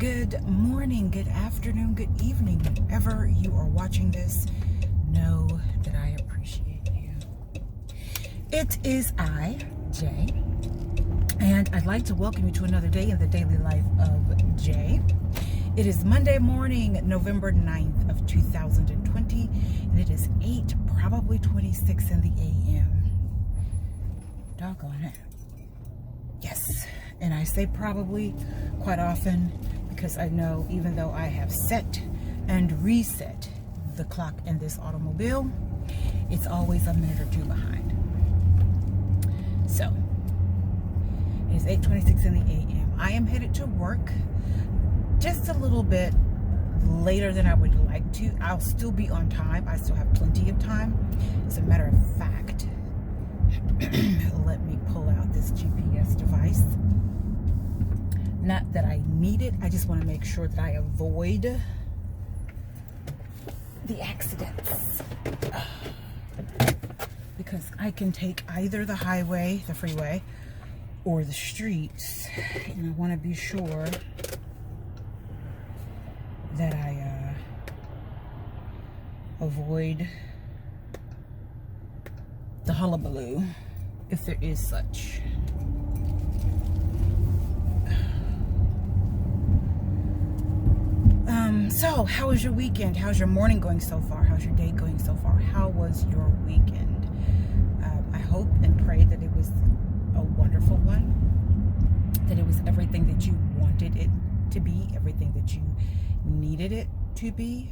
Good morning, good afternoon, good evening, wherever you are watching this. Know that I appreciate you. It is I, Jay, and I'd like to welcome you to another day in the daily life of Jay. It is Monday morning, November 9th of 2020, and it is 8, probably 26 in the a.m. Doggone it. Yes, and I say probably quite often because I know even though I have set and reset the clock in this automobile, it's always a minute or two behind. So, it is 8:26 in the a.m. I am headed to work just a little bit later than I would like to. I'll still be on time. I still have plenty of time. As a matter of fact, let me pull out this GPS device. Not that I need it, I just want to make sure that I avoid the accidents. Because I can take either the highway, the freeway, or the streets, and I want to be sure that I avoid the hullabaloo, if there is such. So, how was your weekend? How's your morning going so far? How's your day going so far? How was your weekend? I hope and pray that it was a wonderful one, that it was everything that you wanted it to be, everything that you needed it to be.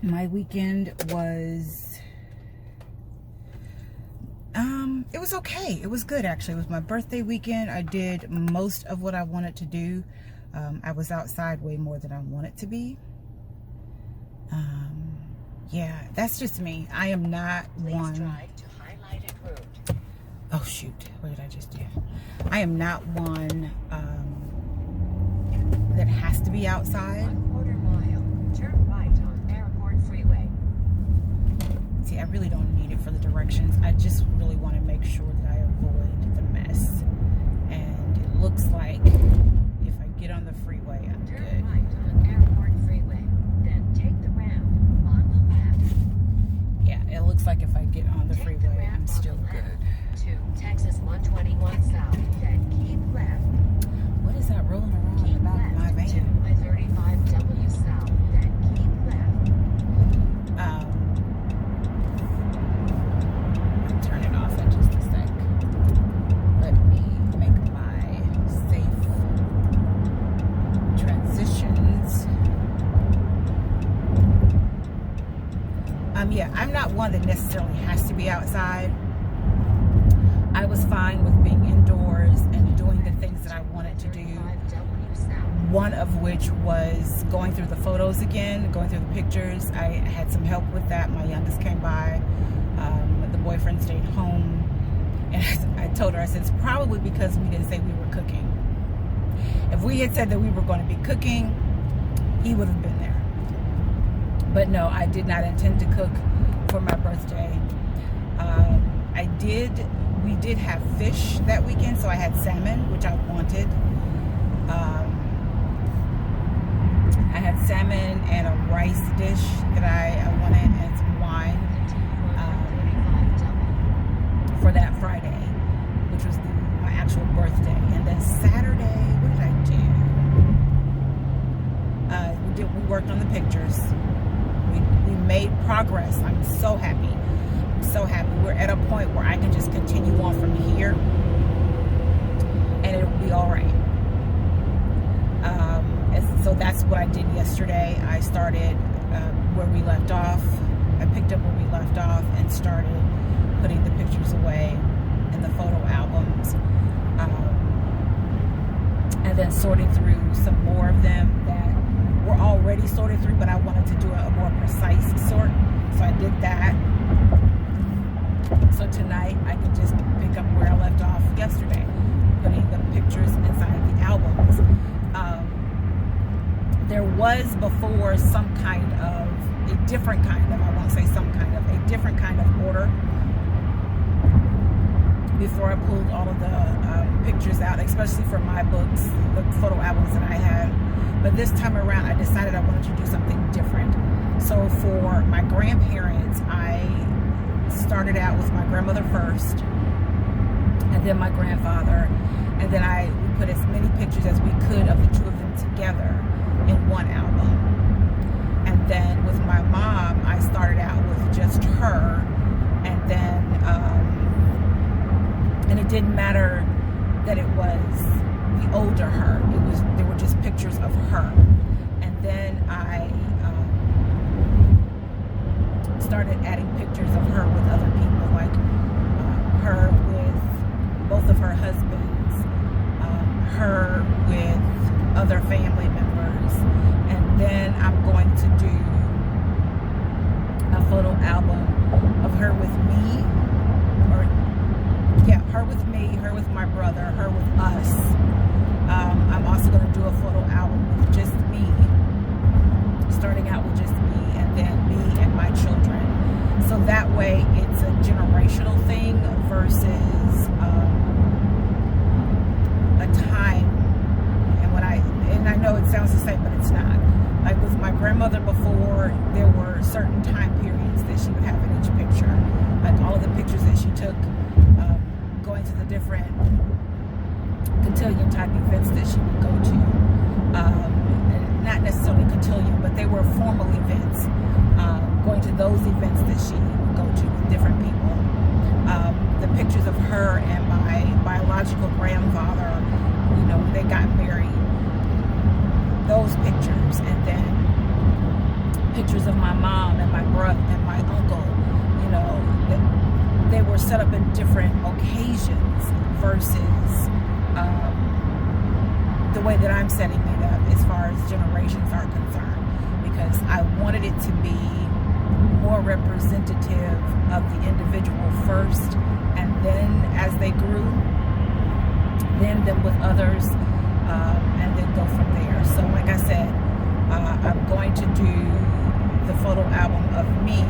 My weekend was it was okay. It was good, actually. It was my birthday weekend. I did most of what I wanted to do. I was outside way more than I wanted to be. Yeah, that's just me. I am not one. Oh shoot, what did I just do? I am not one that has to be outside. 1/4 mile, turn right on Airport Freeway. See, I really don't need it for the directions. I just really want to make sure that I avoid the mess. And it looks like if I get on the freeway, I'm Turn good. right on Airport Freeway, then take the ramp on the left. Yeah, it looks like if I get on the Take the freeway, ramp I'm on still the left good. to Texas 121 South, then keep left. What is that rolling around in Keep the back of my left to van? I-35W South, then keep left. Turn it off in just a sec. Let me make my safe transitions. Yeah, I'm not one that necessarily has to be outside. I was fine with being indoors and doing the things that I wanted to do. 35W South. One of which was going through the photos again, going through the pictures. I had some help with that. My youngest came by. The boyfriend stayed home. And I told her, I said, it's probably because we didn't say we were cooking. If we had said that we were going to be cooking, he would have been there. But no, I did not intend to cook for my birthday. We did have fish that weekend, so I had salmon, which I wanted. I had salmon and a rice dish that I wanted, and some wine for that Friday, which was my actual birthday. And then Saturday, what did I do? We worked on the pictures. We made progress. I'm so happy. I'm so happy. We're at a point where I can just continue on from here, and it'll be all right. So that's what I did yesterday. I started where we left off. I picked up where we left off and started putting the pictures away in the photo albums, and then sorting through some more of them that were already sorted through, but I wanted to do a more precise sort, so I did that. So tonight I can just pick up where I left off yesterday, putting the pictures inside the albums. There was before some kind of a different kind of, I won't say some kind of, a different kind of order before I pulled all of the pictures out, especially for my books, the photo albums that I had. But this time around, I decided I wanted to do something different. So for my grandparents, I started out with my grandmother first, and then my grandfather, and then we put as many pictures as we could of the two of them together in one album. And then with my mom, I started out with just her, and then and it didn't matter that it was the older her. There were just pictures of her. And then I started adding pictures of her with other people, like her with both of her husbands, her with other family members, and then I'm going to do a photo album of her with me, her with me, her with my brother, her with us. I'm also going to do a photo album with just me, starting out with just me, and then me and my children. So that way it's a generational thing versus a time. And I know it sounds the same, but it's not. Like with my grandmother before, there were certain time periods that she would have in each picture. Like all of the pictures that she took going to the different cotillion type events that she would go to. Not necessarily cotillion, but they were formal events. Going to those events that she would go to with different people. The pictures of her and my biological grandfather, you know, when they got married, those pictures, and then pictures of my mom and my brother and my uncle, you know, they were set up in different occasions versus the way that I'm setting it up as far as generations are concerned, because I wanted it to be more representative of the individual first, and then as they grew, then them with others, and then go from there. So like I said, I'm going to do the photo album of me,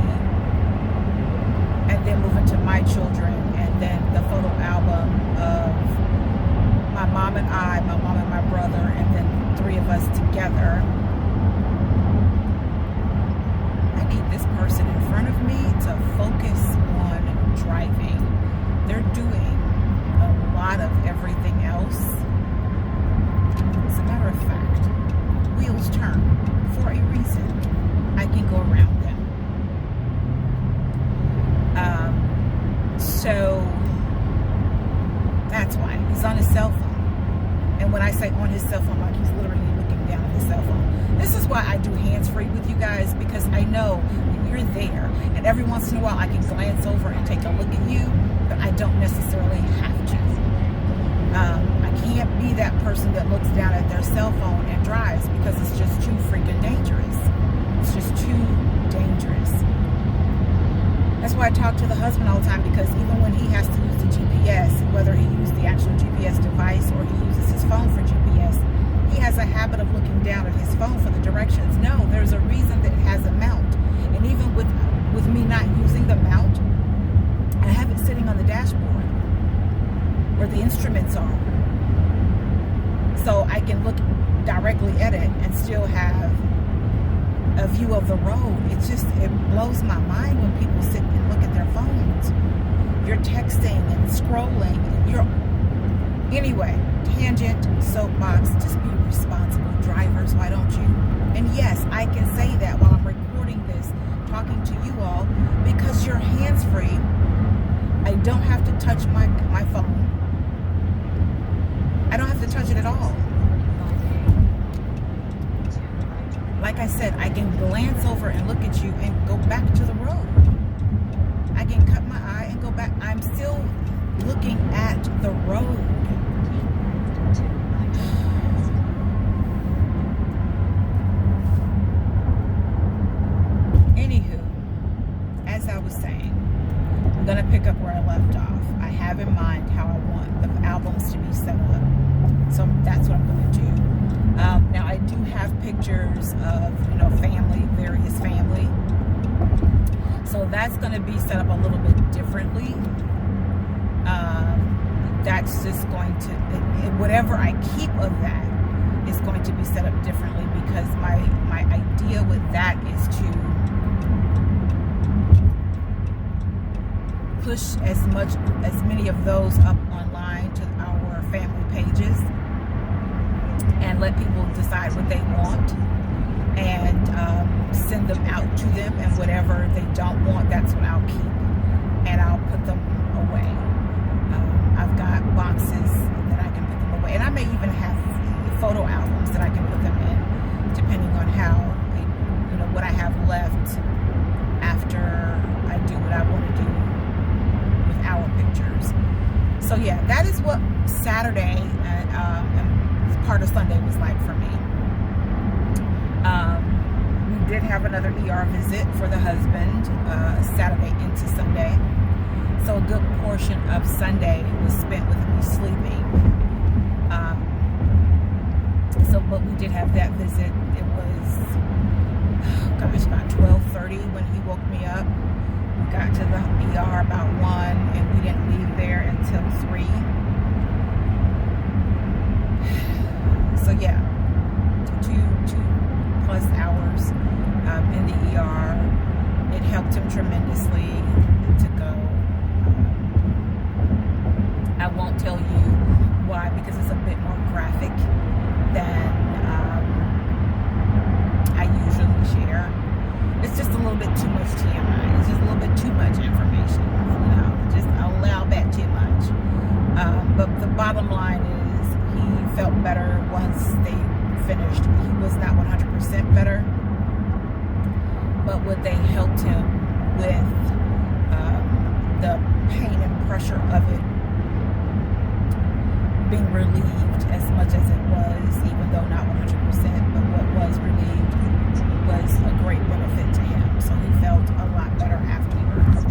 and then move into my children, and then the photo album of my mom and I, my mom and my brother, and then three of us together. I need this person in front of me to focus on driving. They're doing a lot of everything else. As a matter of fact, wheels turn for a reason. I can go around them. So that's why he's on his cell phone. And when I say on his cell phone, like he's literally looking down at his cell phone. This is why I do hands-free with you guys, because I know you're there, and every once in a while I can glance over and take a look at you, but I don't necessarily have to. I can't be that person that looks down at their cell phone and drives, because it's just too freaking dangerous. It's just too dangerous. That's why I talk to the husband all the time, because even when he has to use the GPS, whether he uses the actual GPS device or he uses his phone for GPS, he has a habit of looking down at his phone for the directions. No, there's a reason that it has a mount. And even with me not using the mount, I have it sitting on the dashboard where the instruments are. So I can look directly at it and still have a view of the road. It blows my mind when people sit and look at their phones. You're texting and scrolling. Anyway, tangent, soapbox, just be responsible drivers, why don't you? And yes, I can say that while I'm recording this, talking to you all, because you're hands-free. I don't have to touch my phone. I don't have to touch it at all. Like I said, I can glance over and look at you and go back to the road. I can cut my eye and go back. I'm still looking at the road. Anywho, as I was saying, I'm going to pick up where I left off. I have in mind how I want the albums to be set up. So that's what I'm going to do. Now I do have pictures of, you know, family, various family. So that's going to be set up a little bit differently. That's just going to, whatever I keep of that is going to be set up differently, because my idea with that is to push as many of those up online to our family pages and let people decide what they want, and send them out to them, and whatever they don't want, that's what I'll keep, and I'll put them away. I've got boxes that I can put them away, and I may even have photo albums that I can put them in, depending on how, what I have left after I do what I want to do with our pictures. So yeah, that is what Saturday and part of Sunday was like for me. We did have another ER visit for the husband, Saturday into Sunday. So a good portion of Sunday was spent with me sleeping. But we did have that visit. It was, about 12:30 when he woke me up. We got to the ER about 1, and we didn't leave there until 3. So yeah, 2+ hours in the ER. It helped him tremendously to go. I won't tell you why, because it's a bit more graphic than I usually share. It's just a little bit too much TMI. It's just a little bit too much information. Just allow that too much. But the bottom line is, he felt better once they finished. He was not 100% better, but what they helped him with, the pain and pressure of it being relieved as much as it was, even though not 100%, but what was relieved was a great benefit to him. So he felt a lot better afterwards.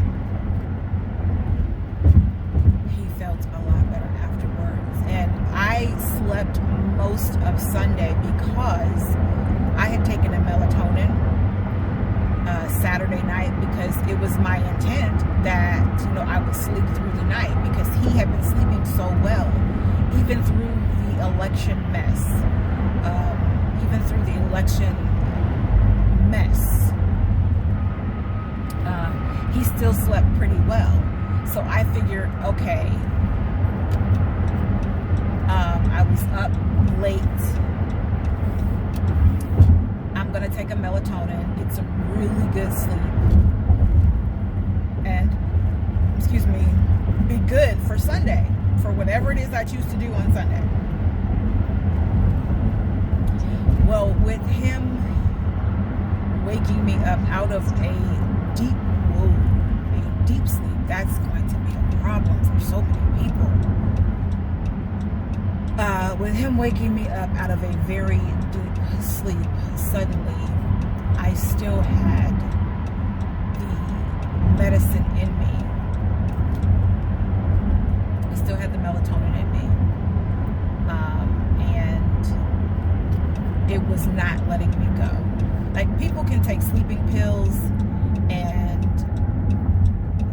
And I slept most of Sunday because I had taken a melatonin Saturday night, because it was my intent that I would sleep through the night, because he had been sleeping so well, even through the election mess, he still slept pretty well. So I figured, okay, I was up late. I'm gonna take a melatonin, get some really good sleep, and, be good for Sunday, for whatever it is I choose to do on Sunday. Well, with him waking me up out of a deep sleep, that's going to be a problem for so many people. With him waking me up out of a very deep sleep, suddenly I still had the medicine in me. I still had the melatonin in me. And it was not letting me go. Like, people can take sleeping pills, and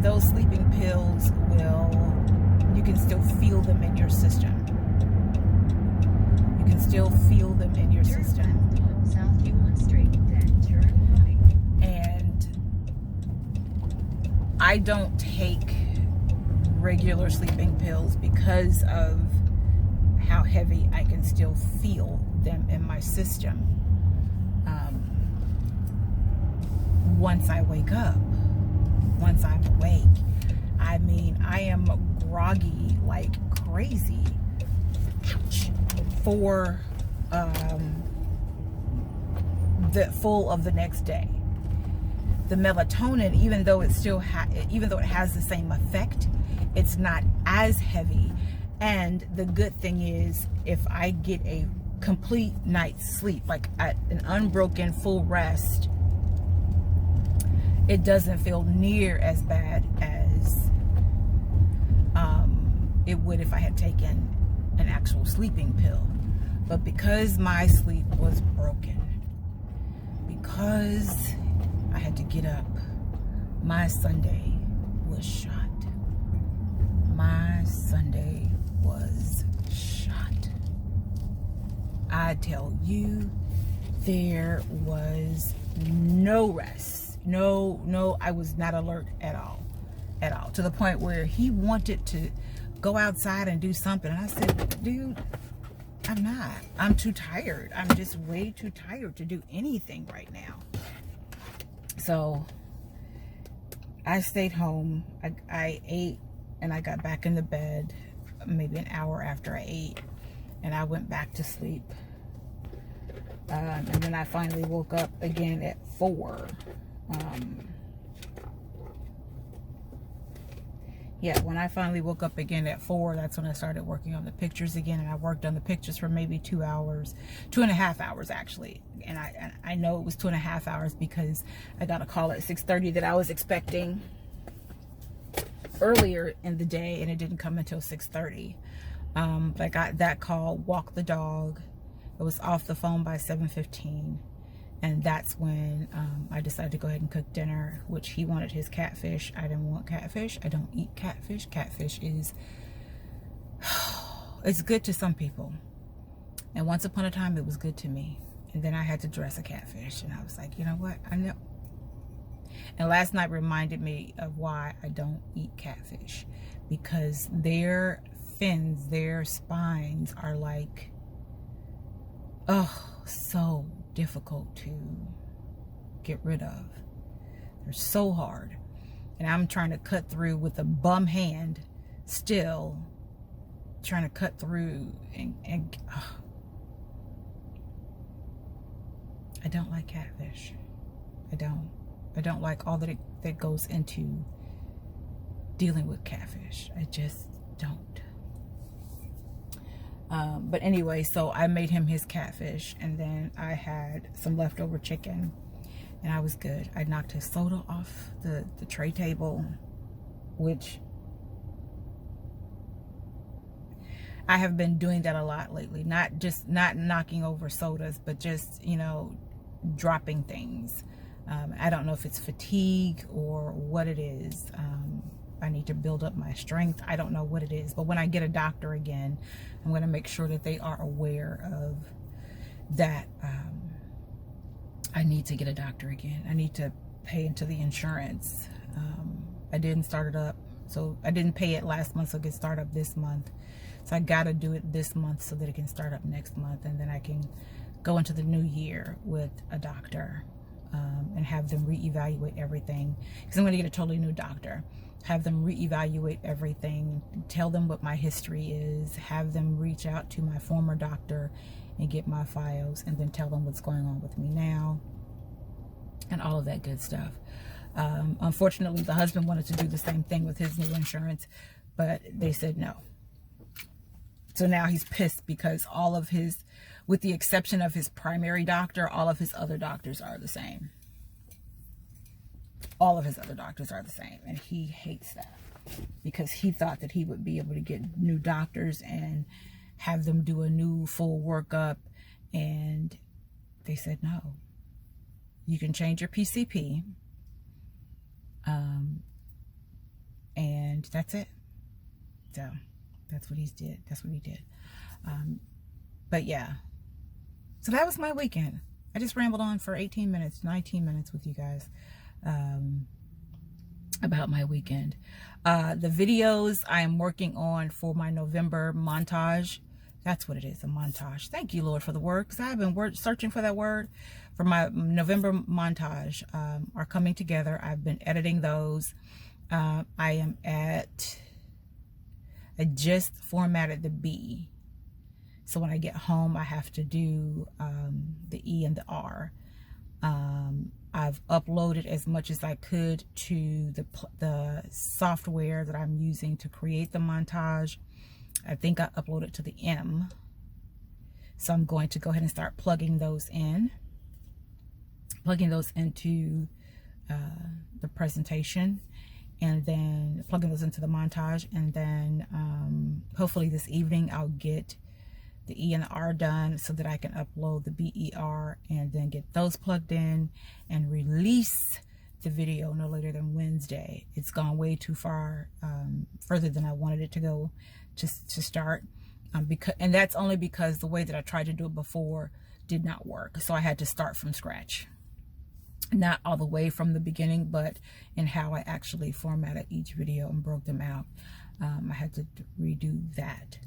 those sleeping pills you can still feel them in your system. You can still feel them in your system. South Huon Street, then turn right. And I don't take regular sleeping pills because of how heavy I can still feel them in my system once I wake up, once I'm awake. I mean, I am groggy like crazy for the full of the next day. The melatonin, even though it has the same effect, it's not as heavy. And the good thing is, if I get a complete night's sleep, like an unbroken full rest, it doesn't feel near as bad as it would if I had taken an actual sleeping pill. But because my sleep was broken, because I had to get up, my Sunday was shot. my Sunday was shot. I tell you, there was no rest. No, I was not alert at all. To the point where he wanted to go outside and do something. And I said, dude, I'm not. I'm too tired. I'm just way too tired to do anything right now. So I stayed home. I ate and I got back in the bed maybe an hour after I ate. And I went back to sleep. And then I finally woke up again at 4. Yeah, when I finally woke up again at 4, that's when I started working on the pictures again. And I worked on the pictures for maybe 2 hours, 2.5 hours actually. And I know it was 2.5 hours because I got a call at 6:30 that I was expecting earlier in the day, and it didn't come until 6:30. But I got that call, walked the dog. It was off the phone by 7:15. And that's when I decided to go ahead and cook dinner, which he wanted his catfish. I didn't want catfish. I don't eat catfish. Catfish is, it's good to some people. And once upon a time, it was good to me. And then I had to dress a catfish. And I was like, you know what? I know. And last night reminded me of why I don't eat catfish. Because their fins, their spines are like, oh, so difficult to get rid of. They're so hard. And I'm trying to cut through with a bum hand, still trying to cut through and I don't like catfish. I don't like all that goes into dealing with catfish. I just don't. But anyway, so I made him his catfish, and then I had some leftover chicken, and I was good. I knocked his soda off the tray table, which I have been doing that a lot lately. Not knocking over sodas, but just, you know, dropping things. I don't know if it's fatigue or what it is. I need to build up my strength. I don't know what it is. But when I get a doctor again, I'm going to make sure that they are aware of that. I need to get a doctor again. I need to pay into the insurance. I didn't start it up. So I didn't pay it last month, so it can start up this month. So I got to do it this month so that it can start up next month. And then I can go into the new year with a doctor and have them reevaluate everything. Because I'm going to get a totally new doctor. Have them reevaluate everything, tell them what my history is, have them reach out to my former doctor and get my files, and then tell them what's going on with me now and all of that good stuff. Unfortunately, the husband wanted to do the same thing with his new insurance, but they said no. So now he's pissed because all of his, with the exception of his primary doctor, all of his other doctors are the same. All of his other doctors are the same, and he hates that because he thought that he would be able to get new doctors and have them do a new full workup, and they said no. You can change your PCP, and that's it. So that's what he did. That's what he did. But yeah, so that was my weekend. I just rambled on for 18 minutes, 19 minutes with you guys. About my weekend. The videos I am working on for my November montage. That's what it is, a montage. Thank you, Lord, for the word, because I have been searching for that word. For my November montage are coming together. I've been editing those. I just formatted the B. So when I get home, I have to do the E and the R. I've uploaded as much as I could to the software that I'm using to create the montage. I think I uploaded to the M. So I'm going to go ahead and start plugging those in. Plugging those into the presentation. And then plugging those into the montage. And then hopefully this evening I'll get the E and the R done so that I can upload the BER and then get those plugged in and release the video no later than Wednesday. It's gone way too far, further than I wanted it to go to start. And that's only because the way that I tried to do it before did not work. So I had to start from scratch. Not all the way from the beginning, but in how I actually formatted each video and broke them out. I had to redo that.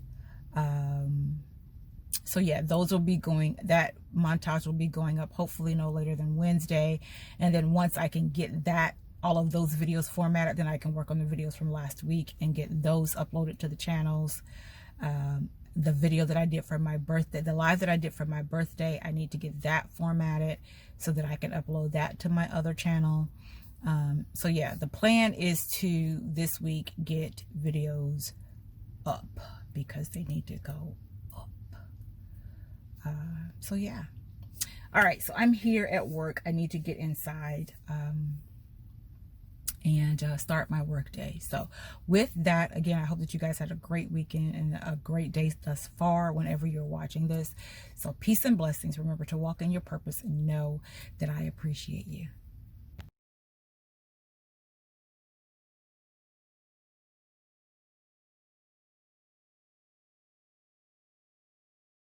So yeah, those will be going, that montage will be going up hopefully no later than Wednesday. And then once I can get that, all of those videos formatted, then I can work on the videos from last week and get those uploaded to the channels. The video that I did for my birthday, the live that I did for my birthday, I need to get that formatted so that I can upload that to my other channel. So yeah, the plan is to this week get videos up because they need to go up. So yeah. All right, so I'm here at work. I need to get inside and start my work day. So with that, again, I hope that you guys had a great weekend and a great day thus far whenever you're watching this. So peace and blessings. Remember to walk in your purpose and know that I appreciate you.